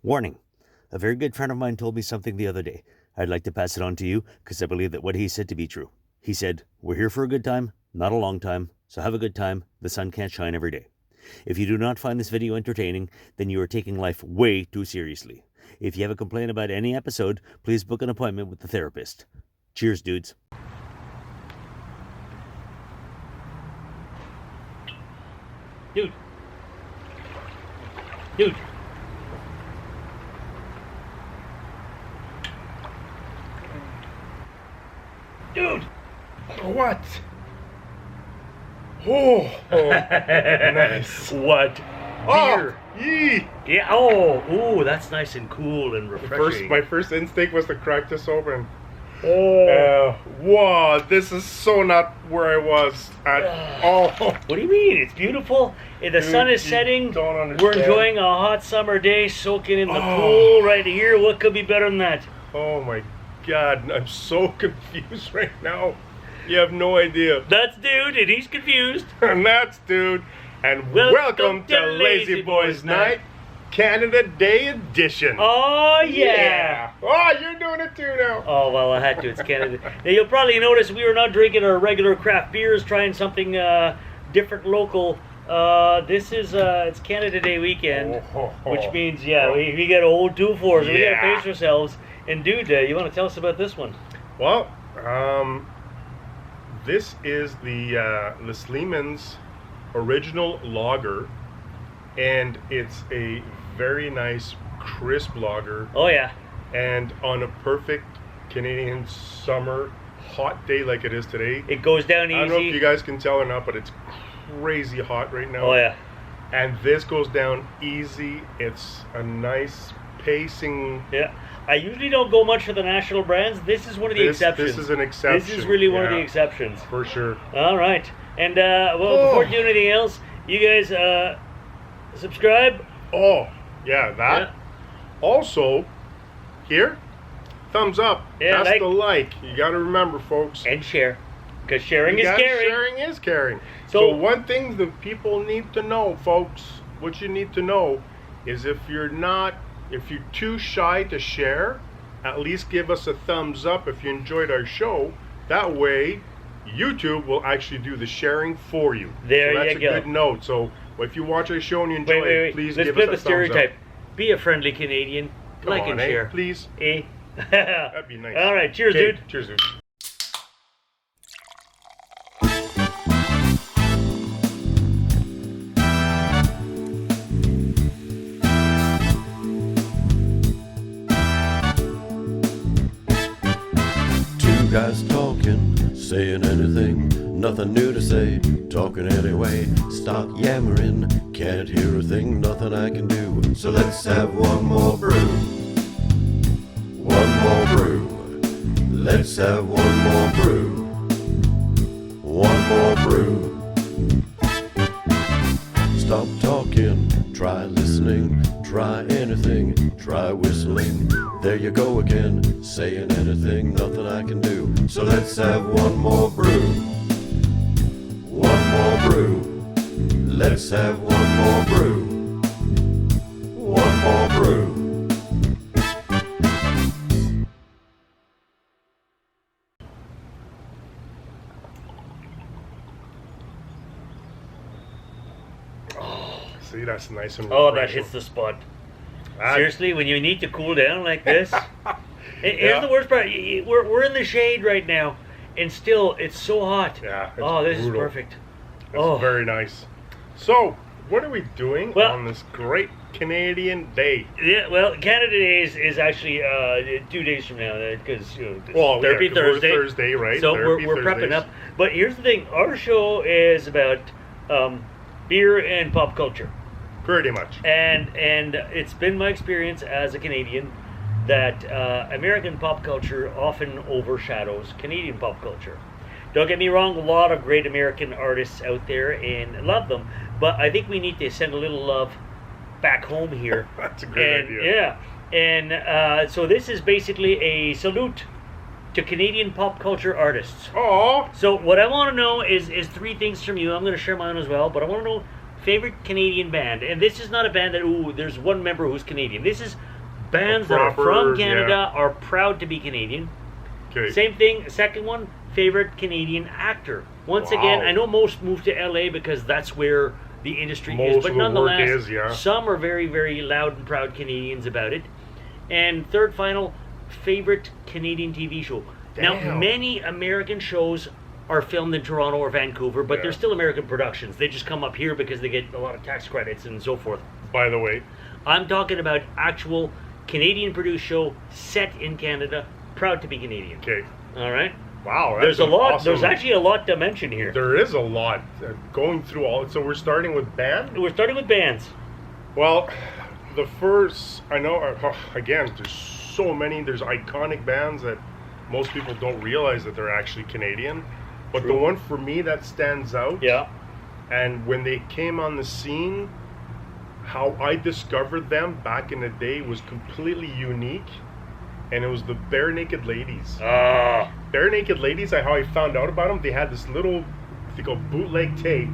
Warning. A very good friend of mine told me something the other day. I'd like to pass it on to you because I believe that what he said to be true. He said, "We're here for a good time, not a long time, so have a good time. The sun can't shine every day." If you do not find this video entertaining, then you are taking life way too seriously. If you have a complaint about any episode, please book an appointment with the therapist. Cheers, dudes. Dude. Dude. Dude. What? Oh, nice. What? Beer. Yee. Yeah. Oh, ooh, that's nice and cool and refreshing. My first instinct was to crack this open. Oh. Wow, this is so not where I was at all. What do you mean? It's beautiful. The sun is setting. Don't understand. We're enjoying a hot summer day, soaking in the pool right here. What could be better than that? Oh my God, I'm so confused right now. You have no idea. That's Dude, and he's confused. And that's Dude. And welcome to Lazyboys Night, Canada Day Edition. Oh, yeah. Oh, you're doing it too now. Oh, well, I had to. It's Canada. Now, you'll probably notice we were not drinking our regular craft beers, trying something different, local. This is, it's Canada Day weekend, which means, we got to hold two fours. We got to pace ourselves. And, Dude, you want to tell us about this one? Well, this is the Sleeman's original lager, and it's a very nice crisp lager. Oh yeah. And on a perfect Canadian summer hot day like it is today, it goes down easy. I don't know if you guys can tell or not, but it's crazy hot right now. Oh yeah. And this goes down easy. It's a nice pacing. Yeah. I usually don't go much for the national brands. This is one of the exceptions. This is an exception. This is really one of the exceptions. For sure. All right. And, before doing anything else, you guys subscribe. Oh, yeah, that. Yeah. Also, here, thumbs up. Yeah, that's the like. You got to remember, folks. And share. Because sharing is caring. Sharing is caring. So one thing that people need to know, folks, what you need to know is if you're too shy to share, at least give us a thumbs up if you enjoyed our show. That way, YouTube will actually do the sharing for you. There you go. That's a good note. So if you watch our show and you enjoy it, please give us a thumbs up. Let's flip the stereotype. Be a friendly Canadian. Like and share. Please. That'd be nice. All right. Cheers, Dude. Cheers, Dude. Guys talking, saying anything, nothing new to say, talking anyway. Stop yammering, can't hear a thing, nothing I can do. So let's have one more brew. One more brew. Let's have one more brew. One more brew. Stop talking, try listening, try anything, try whistling. There you go again, saying anything, nothing I can do. So let's have one more brew. One more brew. Let's have one more brew. One more brew. See, that's nice and refreshing. Oh, that hits the spot. Seriously, when you need to cool down like this. Here's the worst part. We're in the shade right now, and still, it's so hot. Yeah, this is perfect. It's very nice. So, what are we doing on this great Canadian Day? Yeah, well, Canada Day is actually 2 days from now, because it's Thursday. Thursday, Right? So we're prepping up. But here's the thing. Our show is about beer and pop culture. Pretty much. And it's been my experience as a Canadian that American pop culture often overshadows Canadian pop culture. Don't get me wrong, a lot of great American artists out there, and love them, but I think we need to send a little love back home here. That's a great idea. Yeah, and so this is basically a salute to Canadian pop culture artists. Oh. So what I want to know is 3 things from you. I'm going to share mine as well, but I want to know favorite Canadian band. And this is not a band that, there's one member who's Canadian. This is bands that are from Canada are proud to be Canadian. Okay. Same thing. Second one, favorite Canadian actor. Once again, I know most move to LA because that's where the industry is, but nonetheless, some are very, very loud and proud Canadians about it. And third, final, favorite Canadian TV show. Now, many American shows are filmed in Toronto or Vancouver, but they're still American productions. They just come up here because they get a lot of tax credits and so forth. By the way, I'm talking about actual Canadian produced show set in Canada, proud to be Canadian. Okay. All right. Wow. There's a lot. Awesome. There's actually a lot to mention here. There is a lot going through all. So we're starting with bands. We're starting with bands. Well, the first I know. Again, there's so many. There's iconic bands that most people don't realize that they're actually Canadian. But the one for me that stands out. Yeah. And when they came on the scene, how I discovered them back in the day was completely unique. And it was the Bare Naked Ladies. Bare Naked Ladies, how I found out about them, they had this little, they call bootleg tape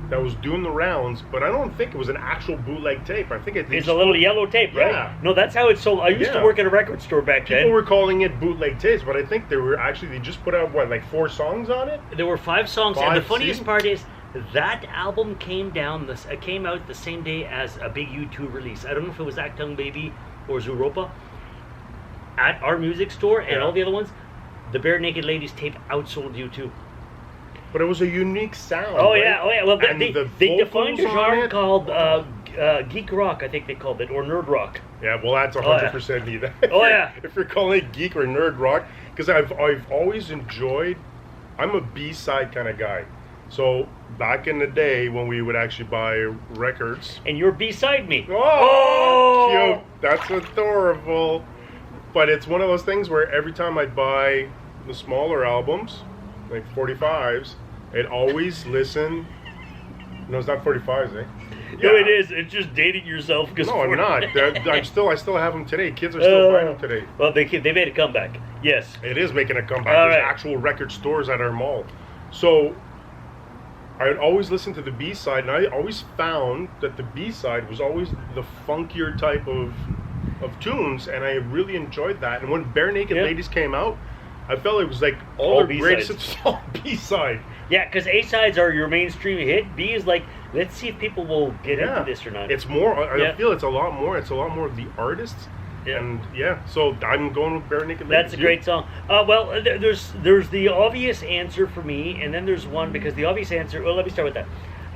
that was doing the rounds, but I don't think it was an actual bootleg tape. I think it's a little yellow tape, right? Yeah. No, that's how it's sold. I used to work at a record store back then. People were calling it bootleg tapes, but I think they just put out, like 4 songs on it? There were 5 songs, and the funniest part is, that album came out the same day as a big U2 release. I don't know if it was Actung Baby or Zooropa. At our music store and all the other ones, the Bare Naked Ladies tape outsold U2. But it was a unique sound. Oh, right? yeah. Well, they defined a genre called geek rock, I think they called it, or nerd rock. Yeah, well, that's 100% me. Oh, yeah. If you're calling it geek or nerd rock, because I've always enjoyed, I'm a B-side kind of guy. So back in the day when we would actually buy records. And you're beside me. Oh, cute. That's adorable. But it's one of those things where every time I buy the smaller albums, like 45s, I'd always listen. No, it's not 45s, eh? No, it is. It's just dating yourself. No, I'm not. I still have them today. Kids are still buying them today. Well, they made a comeback. Yes. It is making a comeback. There's actual record stores at our mall. So I would always listen to the B-side, and I always found that the B-side was always the funkier type of tunes, and I really enjoyed that. And when Bare Naked Ladies came out, I felt it was like all their greatest. It's all B-side. Yeah, because A-sides are your mainstream hit. B is like, let's see if people will get into this or not. It's more. I feel it's a lot more. It's a lot more of the artists. Yeah. And so I'm going with Bare Naked Ladies. That's a great song. Well, there's the obvious answer for me, and then there's one, because the obvious answer. Well, let me start with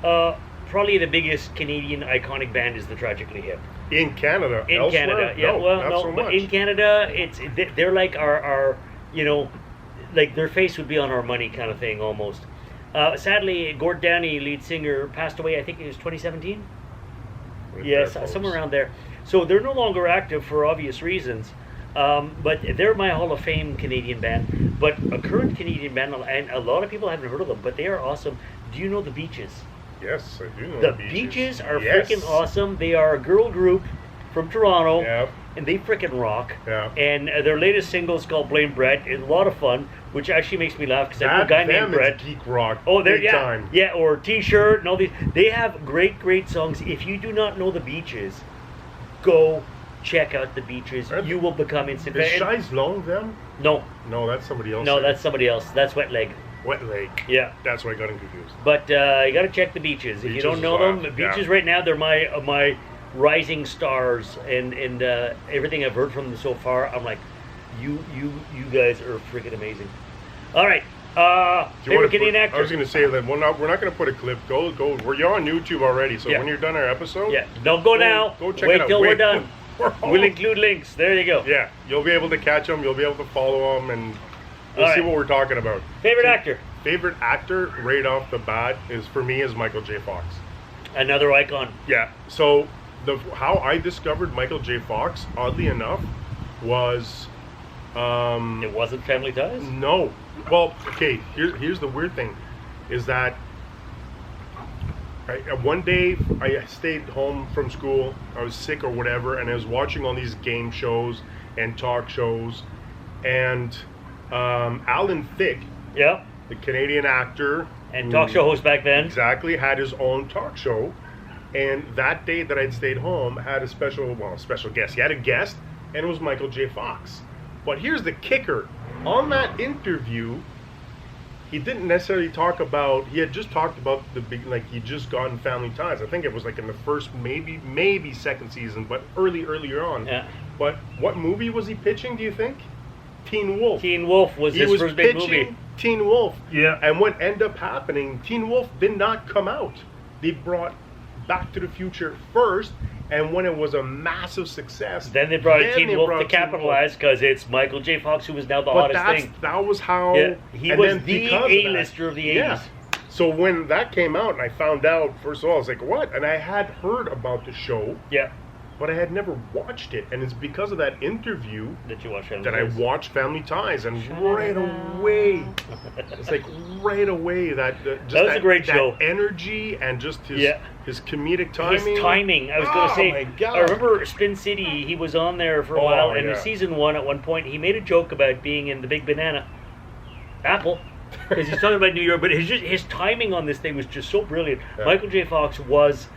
that. Probably the biggest Canadian iconic band is the Tragically Hip. In Canada. In Elsewhere? Canada, yeah. So much. In Canada, they're like our like their face would be on our money kind of thing almost. Sadly, Gord Downey, lead singer, passed away. I think it was 2017. Yes, somewhere around there. So they're no longer active for obvious reasons. But they're my Hall of Fame Canadian band. But a current Canadian band, and a lot of people haven't heard of them, but they are awesome. Do you know the Beaches? Yes, I do know the Beaches are freaking awesome. They are a girl group from Toronto, and they freaking rock. Yeah. And their latest single is called Blame Brett. It's a lot of fun, which actually makes me laugh because I know a guy named Brett. Geek rock. Oh, they're time. Yeah, or T-shirt and all these. They have great songs. If you do not know the Beaches, go check out the Beaches. You will become instant. Is Shies Long them? No, that's somebody else. No, that's somebody else. That's Wet Leg. Wet Leg. Yeah. That's why I got them confused. But you got to check the Beaches. If you don't know them, Beaches right now, they're my rising stars, and everything I've heard from them so far, I'm like, you guys are freaking amazing. All right. Favorite Canadian actor? I was going to say that we're not going to put a clip. Go. You're on YouTube already, so when you're done our episode, don't go now. Go check Wait it out. Till we're done. We'll include links. There you go. Yeah, you'll be able to catch them. You'll be able to follow them, and you'll see what we're talking about. Favorite actor? Favorite actor right off the bat is Michael J. Fox. Another icon. Yeah. So how I discovered Michael J. Fox, oddly enough, was it wasn't Family Ties? No. Well, okay. Here's the weird thing, is that one day I stayed home from school. I was sick or whatever, and I was watching all these game shows and talk shows, and Alan Thicke, the Canadian actor and talk show host back then, exactly, had his own talk show. And that day that I'd stayed home had a special guest. He had a guest, and it was Michael J. Fox. But here's the kicker. On that interview, he didn't necessarily talk about, he had just talked about the big, like he'd just gotten Family Ties. I think it was like in the first, maybe second season, but earlier on. Yeah. But what movie was he pitching, do you think? Teen Wolf. Teen Wolf was his first big movie. Teen Wolf. Yeah. And what ended up happening, Teen Wolf did not come out. They brought Back to the Future first, and when it was a massive success, then they brought in Teen Wolf to capitalize, because it's Michael J. Fox who was now the hottest thing. That was how... Yeah. He was the A-lister of the 80s. Yeah. So when that came out, and I found out, first of all, I was like, what? And I had heard about the show. Yeah. But I had never watched it, and it's because of that interview that you watched I watched Family Ties, and right away, it's like right away that was a great show. Energy and just his comedic timing. His timing, I was going to say. My God. I remember Spin City. He was on there for a while, and in season 1, at one point, he made a joke about being in the Big Banana Apple. Because he's talking about New York, but his timing on this thing was just so brilliant. Yeah. Michael J. Fox was.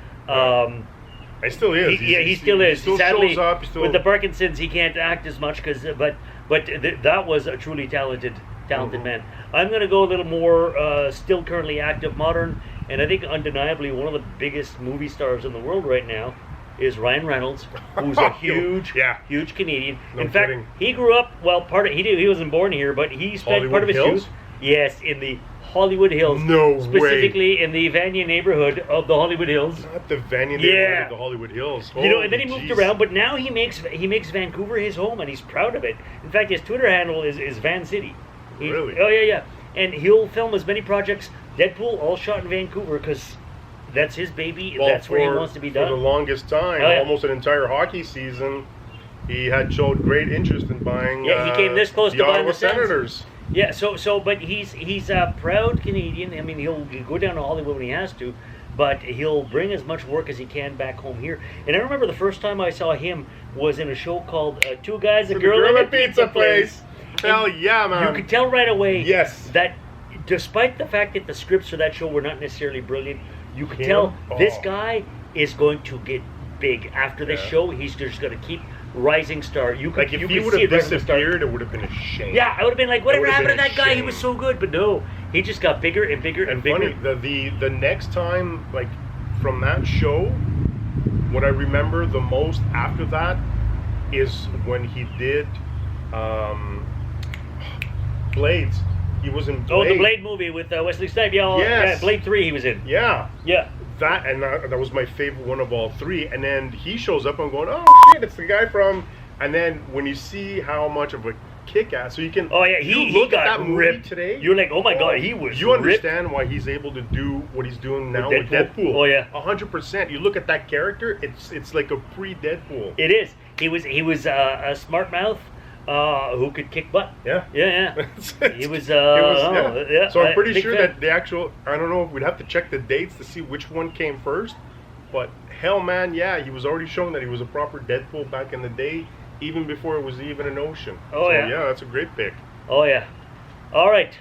He still is. He still is. He still Sadly, shows up. with the Parkinson's, he can't act as much. But that was a truly talented man. I'm going to go a little more still currently active, modern, and I think undeniably one of the biggest movie stars in the world right now is Ryan Reynolds, who's a huge Canadian. In fact, he grew up. Well, he wasn't born here, but he spent Hollywood part of his Hills? youth. Yes, in the Hollywood Hills. No specifically way. in the Vanier neighborhood of the Hollywood Hills. Not the Vanier neighborhood of the Hollywood Hills. And then he moved around, but now he makes Vancouver his home, and he's proud of it. In fact, his Twitter handle is Van City. Really? Oh yeah. And he'll film as many projects. Deadpool, all shot in Vancouver, because that's his baby. Well, that's where he wants to be done. For the longest time, almost an entire hockey season, he had showed great interest in buying. Yeah, he came this close to buying the Senators. Yeah, but he's a proud Canadian. I mean, he'll go down to Hollywood when he has to, but he'll bring as much work as he can back home here. And I remember the first time I saw him was in a show called Two Guys, a Girl, and a Pizza Place. Hell yeah, man. You could tell right away yes. that despite the fact that the scripts for that show were not necessarily brilliant, you could tell this guy is going to get big. After this show, he's just going to keep rising star. If he would have disappeared, it would have been a shame. Yeah, I would have been like, whatever happened to that guy? He was so good. But no, he just got bigger and bigger and bigger. Funny, the next time, like, from that show, what I remember the most after that is when he did Blades. He was in Blade. Oh, the Blade movie with Wesley Snipes. Yeah, Blade 3 he was in. Yeah. Yeah. That was my favorite one of all three. And then he shows up and I'm going, oh shit, it's the guy from. And then when you see how much of a kick-ass, so you can. Oh yeah, he look got at that ripped movie today. You're like, oh my god, he was. You understand why he's able to do what he's doing now with Deadpool. Oh yeah, 100%. You look at that character, it's like a pre-Deadpool. It is. He was a smart mouth. Who could kick butt? Yeah. He was. So I'm pretty sure that the actual. I don't know if we'd have to check the dates to see which one came first, but hell, man, yeah, he was already showing that he was a proper Deadpool back in the day, even before it was even an ocean. Oh yeah, that's a great pick. Oh yeah. All right.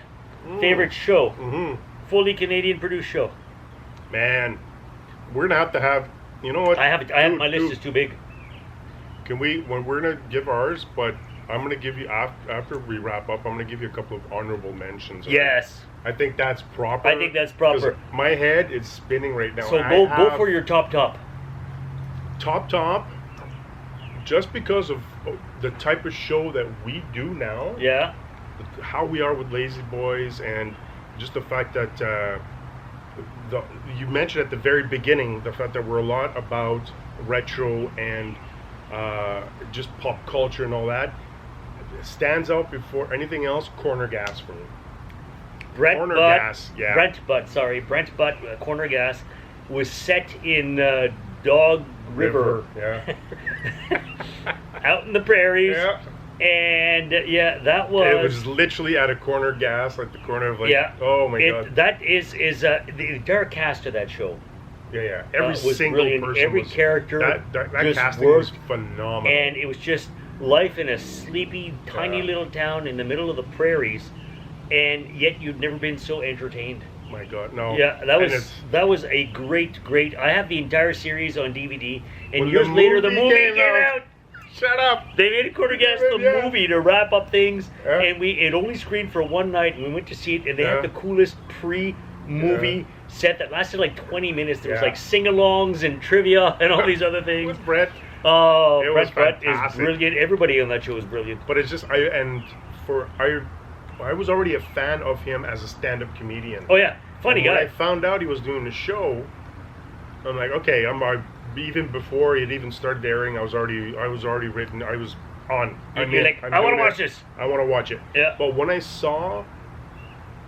Favorite show? Mm-hmm. Fully Canadian produced show. Man, we're gonna have to have. You know what? My list is too big. Can we? When we're gonna give ours, but. I'm going to give you, after we wrap up, I'm going to give you a couple of honorable mentions. Yes. I think that's proper. My head is spinning right now. So go for your top. Top, just because of the type of show that we do now. Yeah. How we are with Lazyboys, and just the fact that you mentioned at the very beginning, the fact that we're a lot about retro and just pop culture and all that. Stands out before anything else. Corner Gas for me. Brent Butt, Corner Gas was set in Dog River. Yeah. Out in the prairies. Yeah. And that was. It was literally at a Corner Gas, like the corner of Oh my god. That is the entire cast of that show. Yeah. Every single brilliant. person. Every character. That casting was phenomenal. And it was just life in a sleepy, tiny little town in the middle of the prairies, and yet you'd never been so entertained. My God, no. Yeah, that was a great. I have the entire series on DVD, and years later the movie came out. Shut up. They made Corner Gas the Yeah. movie to wrap up things, Yeah. and it only screened for one night, and we went to see it, and they Yeah. had the coolest pre-movie set that lasted like 20 minutes. There was Yeah. like sing-alongs and trivia and all these other things. With Brett. Oh, It was Brett is fantastic. brilliant. Everybody on that show is brilliant. But it's just I was already a fan of him as a stand-up comedian. Oh yeah, funny And when guy. I found out he was doing the show, I'm like, okay, even before it even started airing, I was already written. I was on. You'd be like, I want to watch this. I want to watch it. Yeah. But when I saw,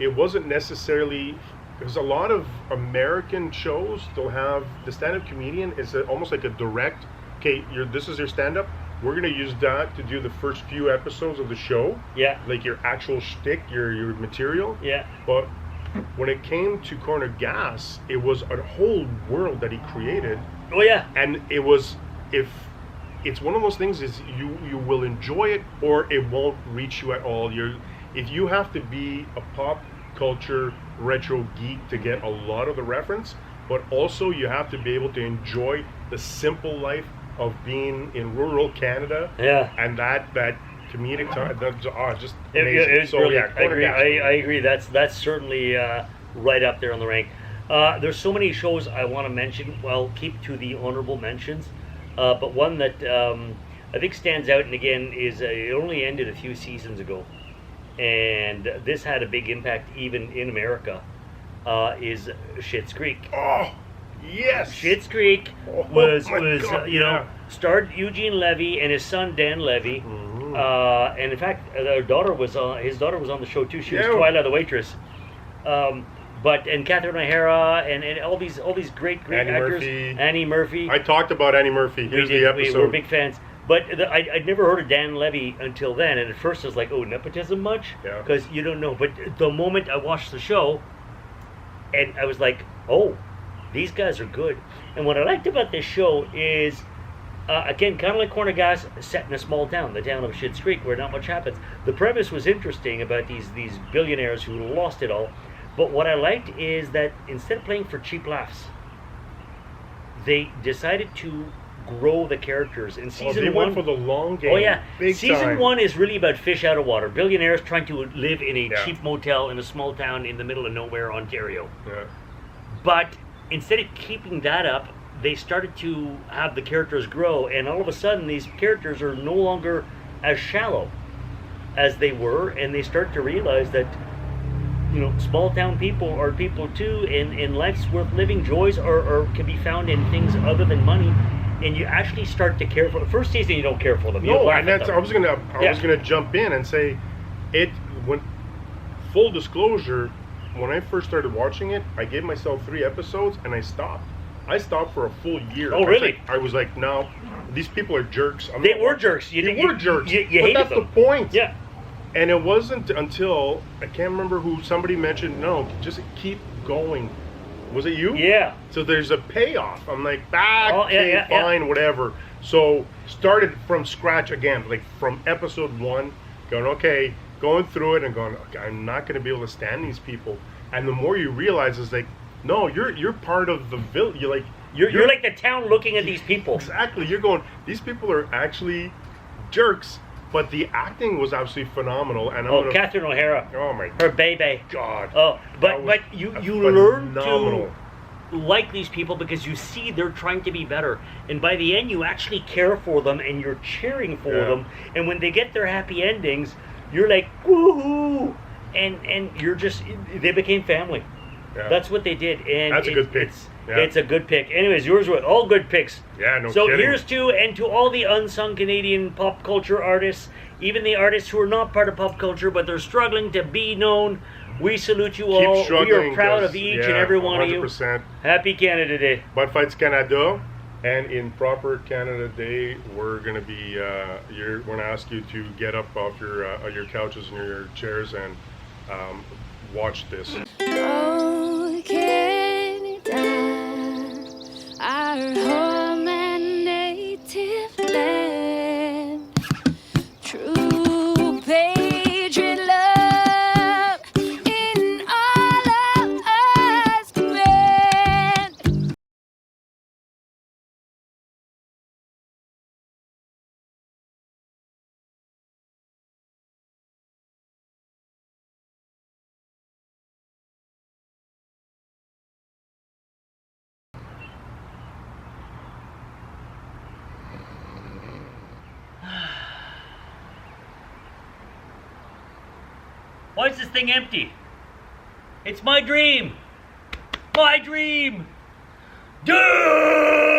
it wasn't necessarily. There's a lot of American shows still have the stand-up comedian is almost like a direct. Okay, this is your stand-up. We're gonna use that to do the first few episodes of the show. Yeah. Like your actual shtick, your material. Yeah. But when it came to Corner Gas, it was a whole world that he created, Oh yeah. and it's one of those things is you will enjoy it or it won't reach you at all. If you have to be a pop culture retro geek to get a lot of the reference, but also you have to be able to enjoy the simple life of being in rural Canada. Yeah. And that comedic time, that's just It amazing. was So brilliant. yeah, I Corner agree. Gas. I agree. That's certainly right up there on the rank. There's so many shows I want to mention. Well, keep to the honorable mentions. But one that I think stands out, and again, is it only ended a few seasons ago, and this had a big impact even in America. Is Schitt's Creek. Oh, yes. Schitt's Creek Oh, was my God, yeah. starred Eugene Levy and his son Dan Levy. And in fact, his daughter was on the show too. She was Yeah. Twyla the waitress. And Catherine O'Hara and all these great Annie actors. Murphy. Annie Murphy. I talked about Annie Murphy. Here's the episode. We're big fans. But I'd never heard of Dan Levy until then, and at first I was like, oh, nepotism much? Yeah. Because you don't know. But the moment I watched the show, and I was like, oh, these guys are good. And what I liked about this show is, again, kind of like Corner Gas, set in a small town, the town of Schitt's Creek, where not much happens. The premise was interesting about these billionaires who lost it all. But what I liked is that instead of playing for cheap laughs, they decided to grow the characters. In season they one, went for the long game. oh yeah, Big season time. one is really about fish out of water. Billionaires trying to live in a Yeah. cheap motel in a small town in the middle of nowhere, Ontario. Yeah. But instead of keeping that up, they started to have the characters grow, and all of a sudden these characters are no longer as shallow as they were, and they start to realize that small town people are people too, and life's worth living. Joys are can be found in things other than money, and you actually start to care for. The first season you don't care for them. You No, laugh and at that's them. I was gonna jump in and say, when full disclosure, when I first started watching it, I gave myself 3 episodes and I stopped. I stopped for a full year. Oh, really? I was like, no, these people are jerks. They were jerks. They were jerks. You But hated that's them. the point. Yeah. And it wasn't until I can't remember who somebody mentioned. No, just keep going. Was it you? Yeah. So there's a payoff. I'm like, fine, whatever. So started from scratch again, like from episode 1, going through it and going, okay, I'm not going to be able to stand these people. And the more you realize, is like, no, you're part of the village. You're like the town looking at these people. Exactly. You're going, these people are actually jerks. But the acting was absolutely phenomenal. And Catherine O'Hara. Oh my Her baby. God. Oh, but you learn phenomenal. to like these people because you see they're trying to be better, and by the end you actually care for them and you're cheering for them. And when they get their happy endings, you're like woohoo, and you're just they became family. Yeah. That's what they did, and That's a good pick. It's a good pick. Anyways, yours were all good picks. Yeah, no So kidding. here's to all the unsung Canadian pop culture artists, even the artists who are not part of pop culture, but they're struggling to be known. We salute you all. We are struggling, proud of 'cause, each and every one of you. 100%. Happy Canada Day. Butt Fights Canada, and in proper Canada Day, we're gonna be we're gonna ask you to get up off your couches and your chairs and watch this. Oh, Canada, our home and native land. True patriot love in all of us command. Why is this thing empty? It's my dream. My dream. Dude!